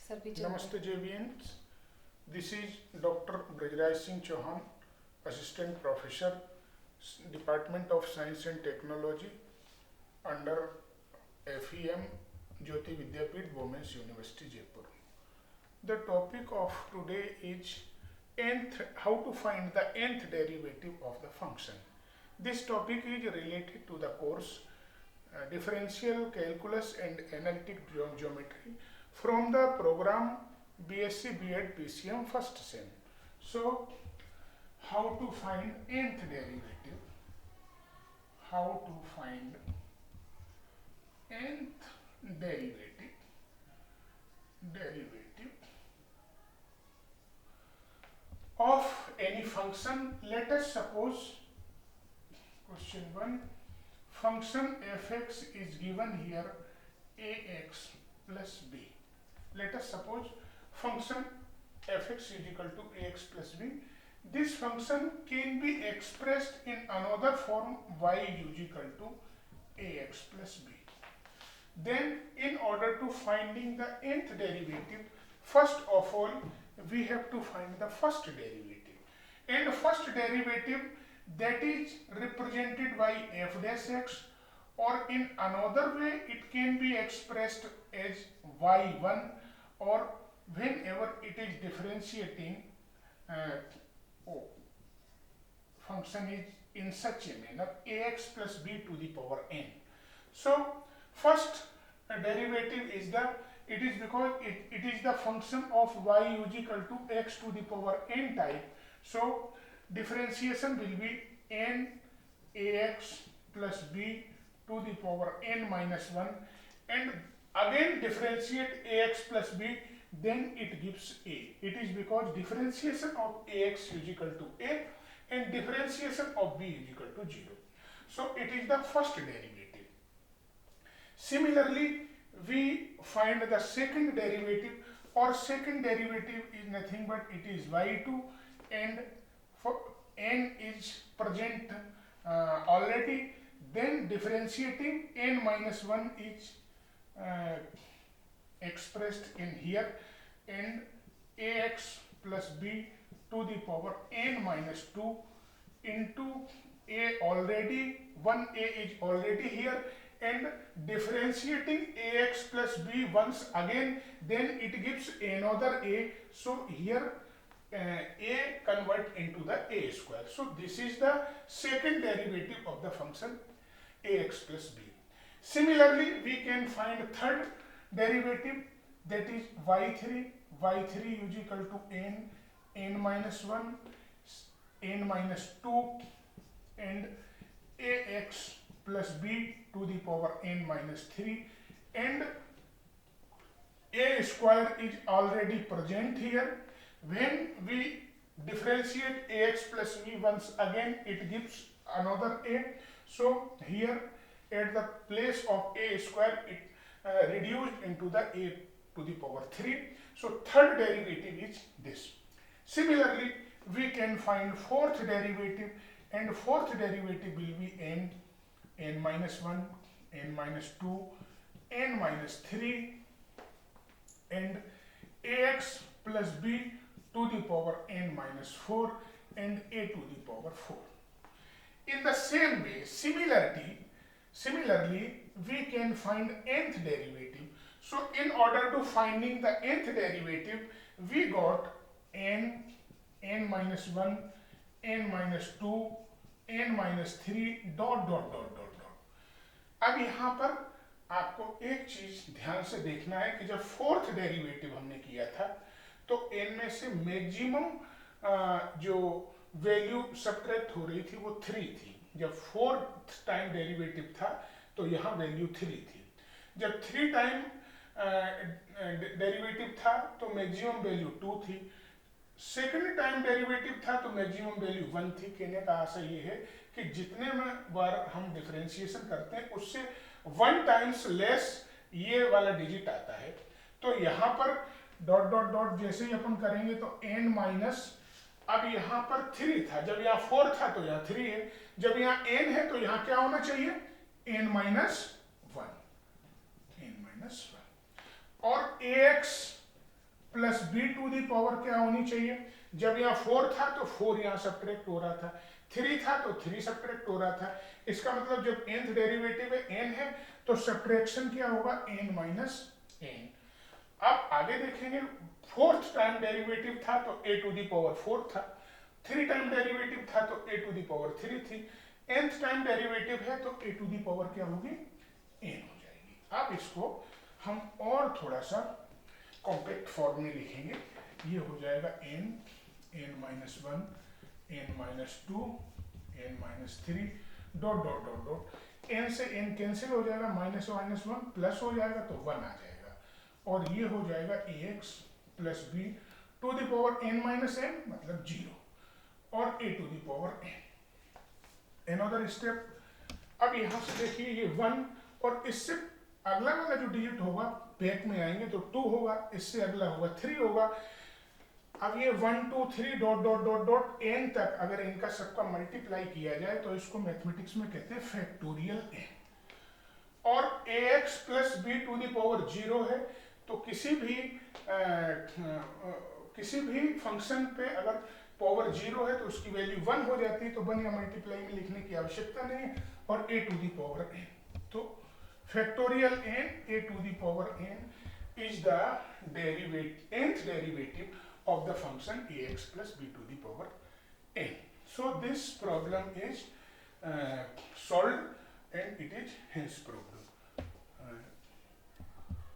Sir भी चल रहा Namaste है। JVNs. This is Dr. Brajraj Singh Chauhan, Assistant Professor, Department of Science and Technology under FEM Jyoti Vidyapeeth Women's University Jaipur. The topic of today is how to find the nth derivative of the function. This topic is related to the course Differential Calculus and Analytic Geometry from the program BSc B.Ed PCM first sem. So, how to find nth derivative? How to find nth derivative of any function. Let us suppose question 1, function fx is given here ax plus b. Let us suppose function fx is equal to ax plus b. This function can be expressed in another form y is equal to ax plus b. Then in order to finding the nth derivative, first of all we have to find the first derivative, and first derivative that is represented by f dash x, or in another way it can be expressed as y1, or whenever it is differentiating function is in such a manner ax plus b to the power n. So first derivative is it is because it is the function of y is equal to x to the power n type. So differentiation will be n ax plus b to the power n minus 1, and again differentiate ax plus b, then it gives a. It is because differentiation of ax is equal to a and differentiation of b is equal to 0. So it is the first derivative. Similarly, we find the second derivative, or second derivative is nothing but it is y2, and for n is present already, then differentiating n minus 1 is expressed in here, and ax plus b to the power n minus 2 into a, already 1a is already here, and differentiating ax plus b once again, then it gives another a. So here a convert into the a square. So this is the second derivative of the function ax plus b. Similarly, we can find third derivative, that is y3. y3 is equal to n minus 1, n minus 2, and ax plus b to the power n minus 3, and a square is already present here. When we differentiate ax plus b once again, it gives another a. So here at the place of a square, it reduced into the a to the power 3. So third derivative is this. Similarly, we can find fourth derivative, and fourth derivative will be n minus 1, n minus 2, n minus 3, and ax plus b to the power n minus 4, and a to the power 4. In the same way, similarly, we can find nth derivative. So in order to finding the nth derivative, we got n minus 1, n minus 2, n minus 3 dot dot dot dot dot. अब यहाँ पर आपको एक चीज ध्यान से देखना है कि जब फोर्थ डेरिवेटिव हमने किया था, तो n में से मैक्सिमम जो वैल्यू सब्ट्रैक्ट हो रही थी वो 3 थी. जब फोर्थ टाइम डेरिवेटिव था तो यहाँ वैल्यू 3 थी. जब 3 टाइम डेरिवेटिव था तो मैक्सिमम वैल्यू 2 थी. सेकेंड टाइम डेरिवेटिव था तो मैक्सिमम वैल्यू 1 थी. कहने का आशय ये है कि जितने बार हम डिफरेंशिएशन करते हैं उससे 1 टाइम्स लेस ये वाला डिजिट आता है. तो यहाँ पर डॉट डॉट डॉट जैसे ही अपन करेंगे तो n माइनस, अब यहाँ पर 3 था, जब यहाँ 4 था तो यहाँ 3 है, जब यहाँ n है तो यहाँ क्या होना चाहिए, n माइनस 1, और ax plus B to the power क्या होनी चाहिए, जब यहाँ 4 था तो 4 यहाँ सब्ट्रैक्ट हो रहा था, 3 था तो 3 सब्ट्रैक्ट हो रहा था। इसका मतलब जब nth डेरिवेटिव है n है तो सब्ट्रैक्शन क्या होगा, n माइनस n। अब आगे देखेंगे, 4th टाइम डेरिवेटिव था तो a टू दी पावर 4 था, 3 टाइम डेरिवेटिव था तो a टू दी पावर 3 थी, nth टाइम डेरिवेटिव है तो a टू दी पावर क्या होगी, n हो जाएगी। अब इसको हम और थोड़ा सा कॉम्पैक्ट फॉर्म में लिखेंगे, ये हो जाएगा n, n minus 1, n minus 2, n minus 3, dot dot dot dot, n से n कैंसिल हो जाएगा, माइनस माइनस 1 प्लस हो जाएगा तो 1 आ जाएगा, और ये हो जाएगा ax plus B to the power n minus n मतलब 0, और a to the power n। Another step, अब यहाँ से देखिए ये 1, और इससे अगला वाला जो डिजिट होगा बैक में आएंगे तो 2 होगा, इससे अगला होगा 3 होगा। अब ये 1 2 3 dot dot dot dot n तक अगर इनका सबका मल्टीप्लाई किया जाए तो इसको मैथमेटिक्स में कहते हैं फैक्टोरियल n। और ax plus B to the power 0 है, तो किसी भी फंक्शन पे अगर पावर 0 है तो उसकी वैल्यू 1 हो जाती है, तो 1 या मल्टीप्लाई में लिखने की आवश्यकता नहीं है, और a to the power n। तो factorial n a to the power n is the nth derivative of the function ax plus b to the power n. So this problem is solved and it is hence problem.